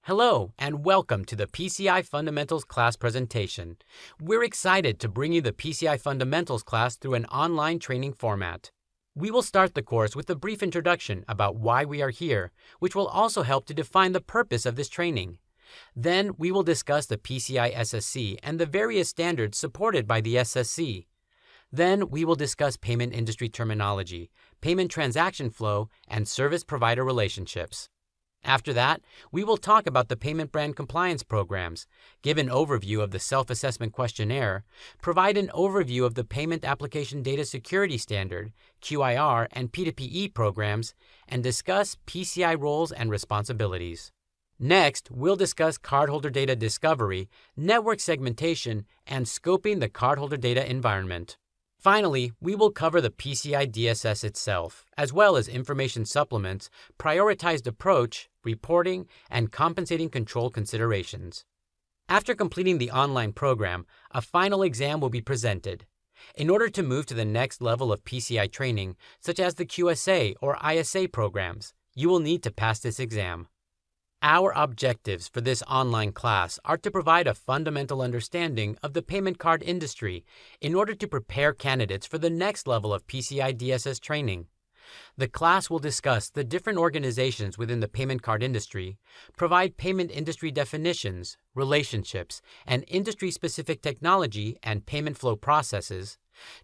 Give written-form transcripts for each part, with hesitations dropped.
Hello, and welcome to the PCI Fundamentals class presentation. We're excited to bring you the PCI Fundamentals class through an online training format. We will start the course with a brief introduction about why we are here, which will also help to define the purpose of this training. Then we will discuss the Pci-Dss and the various standards supported by the SSC. Then we will discuss payment industry terminology, payment transaction flow, and service provider relationships. After that, we will talk about the payment brand compliance programs, give an overview of the self-assessment questionnaire, provide an overview of the Payment Application Data Security Standard, QIR, and P2PE programs, and discuss PCI roles and responsibilities. Next, we'll discuss cardholder data discovery, network segmentation, and scoping the cardholder data environment. Finally, we will cover the Pci-Dss itself, as well as information supplements, prioritized approach, reporting, and compensating control considerations. After completing the online program, a final exam will be presented. In order to move to the next level of PCI training, such as the QSA or ISA programs, you will need to pass this exam. Our objectives for this online class are to provide a fundamental understanding of the payment card industry in order to prepare candidates for the next level of Pci-Dss training. The class will discuss the different organizations within the payment card industry, provide payment industry definitions, relationships, and industry-specific technology and payment flow processes,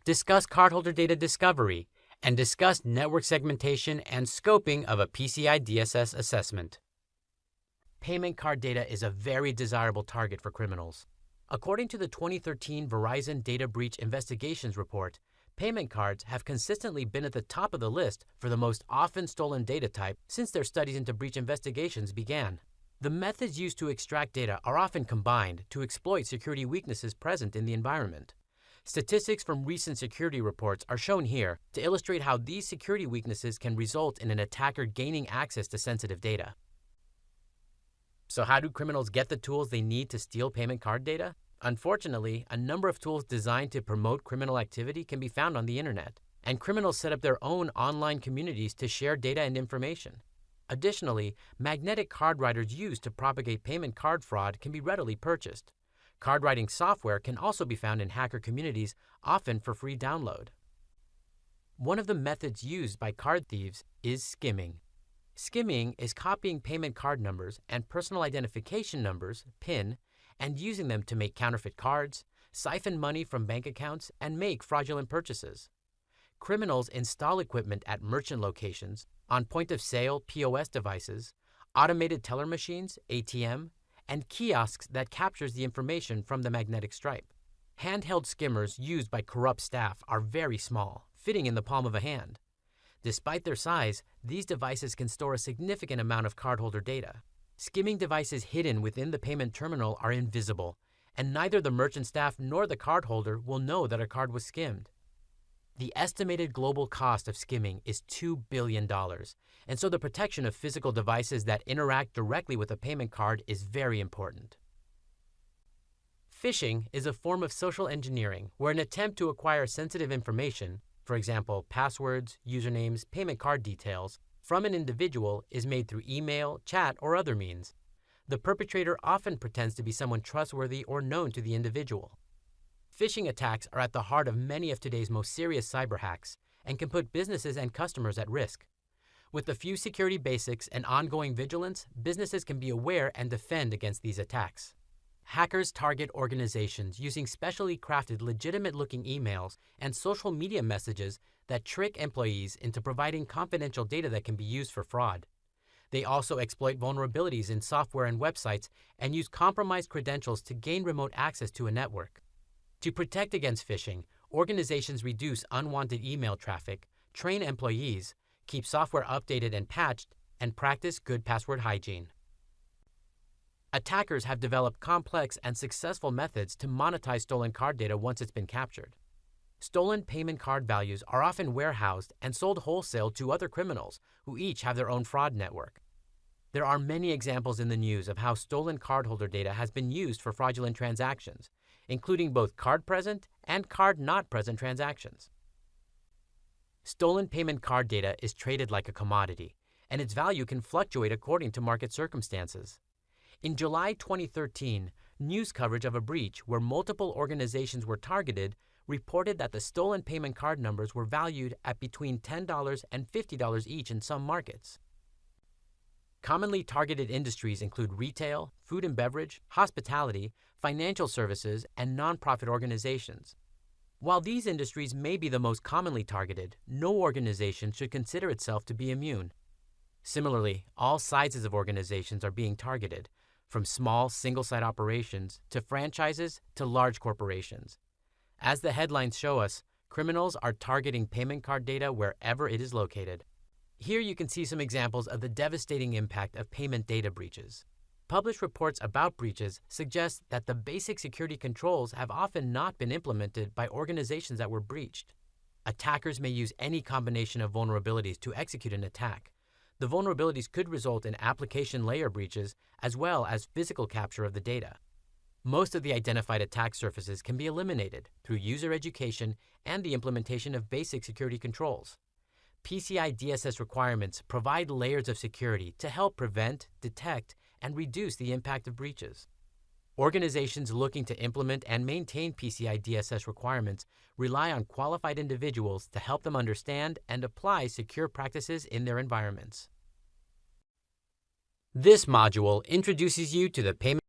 discuss cardholder data discovery, and discuss network segmentation and scoping of a Pci-Dss assessment. Payment card data is a very desirable target for criminals. According to the 2013 Verizon Data Breach Investigations Report, payment cards have consistently been at the top of the list for the most often stolen data type since their studies into breach investigations began. The methods used to extract data are often combined to exploit security weaknesses present in the environment. Statistics from recent security reports are shown here to illustrate how these security weaknesses can result in an attacker gaining access to sensitive data. So how do criminals get the tools they need to steal payment card data? Unfortunately, a number of tools designed to promote criminal activity can be found on the internet, and criminals set up their own online communities to share data and information. Additionally, magnetic card writers used to propagate payment card fraud can be readily purchased. Card writing software can also be found in hacker communities, often for free download. One of the methods used by card thieves is skimming. Skimming is copying payment card numbers and personal identification numbers, PIN, and using them to make counterfeit cards, siphon money from bank accounts, and make fraudulent purchases. Criminals install equipment at merchant locations, on point-of-sale POS devices, automated teller machines, ATM, and kiosks that captures the information from the magnetic stripe. Handheld skimmers used by corrupt staff are very small, fitting in the palm of a hand. Despite their size, these devices can store a significant amount of cardholder data. Skimming devices hidden within the payment terminal are invisible, and neither the merchant staff nor the cardholder will know that a card was skimmed. The estimated global cost of skimming is $2 billion, and so the protection of physical devices that interact directly with a payment card is very important. Phishing is a form of social engineering where an attempt to acquire sensitive information, for example, passwords, usernames, payment card details, from an individual is made through email, chat, or other means. The perpetrator often pretends to be someone trustworthy or known to the individual. Phishing attacks are at the heart of many of today's most serious cyber hacks and can put businesses and customers at risk. With a few security basics and ongoing vigilance, businesses can be aware and defend against these attacks. Hackers target organizations using specially crafted legitimate-looking emails and social media messages that trick employees into providing confidential data that can be used for fraud. They also exploit vulnerabilities in software and websites and use compromised credentials to gain remote access to a network. To protect against phishing, organizations reduce unwanted email traffic, train employees, keep software updated and patched, and practice good password hygiene. Attackers have developed complex and successful methods to monetize stolen card data once it's been captured. Stolen payment card values are often warehoused and sold wholesale to other criminals who each have their own fraud network. There are many examples in the news of how stolen cardholder data has been used for fraudulent transactions, including both card-present and card-not-present transactions. Stolen payment card data is traded like a commodity, and its value can fluctuate according to market circumstances. In July 2013, news coverage of a breach where multiple organizations were targeted reported that the stolen payment card numbers were valued at between $10 and $50 each in some markets. Commonly targeted industries include retail, food and beverage, hospitality, financial services, and nonprofit organizations. While these industries may be the most commonly targeted, no organization should consider itself to be immune. Similarly, all sizes of organizations are being targeted, from small single-site operations to franchises to large corporations. As the headlines show us, criminals are targeting payment card data wherever it is located. Here you can see some examples of the devastating impact of payment data breaches. Published reports about breaches suggest that the basic security controls have often not been implemented by organizations that were breached. Attackers may use any combination of vulnerabilities to execute an attack. The vulnerabilities could result in application layer breaches as well as physical capture of the data. Most of the identified attack surfaces can be eliminated through user education and the implementation of basic security controls. Pci-Dss requirements provide layers of security to help prevent, detect, and reduce the impact of breaches. Organizations looking to implement and maintain Pci-Dss requirements rely on qualified individuals to help them understand and apply secure practices in their environments. This module introduces you to the payment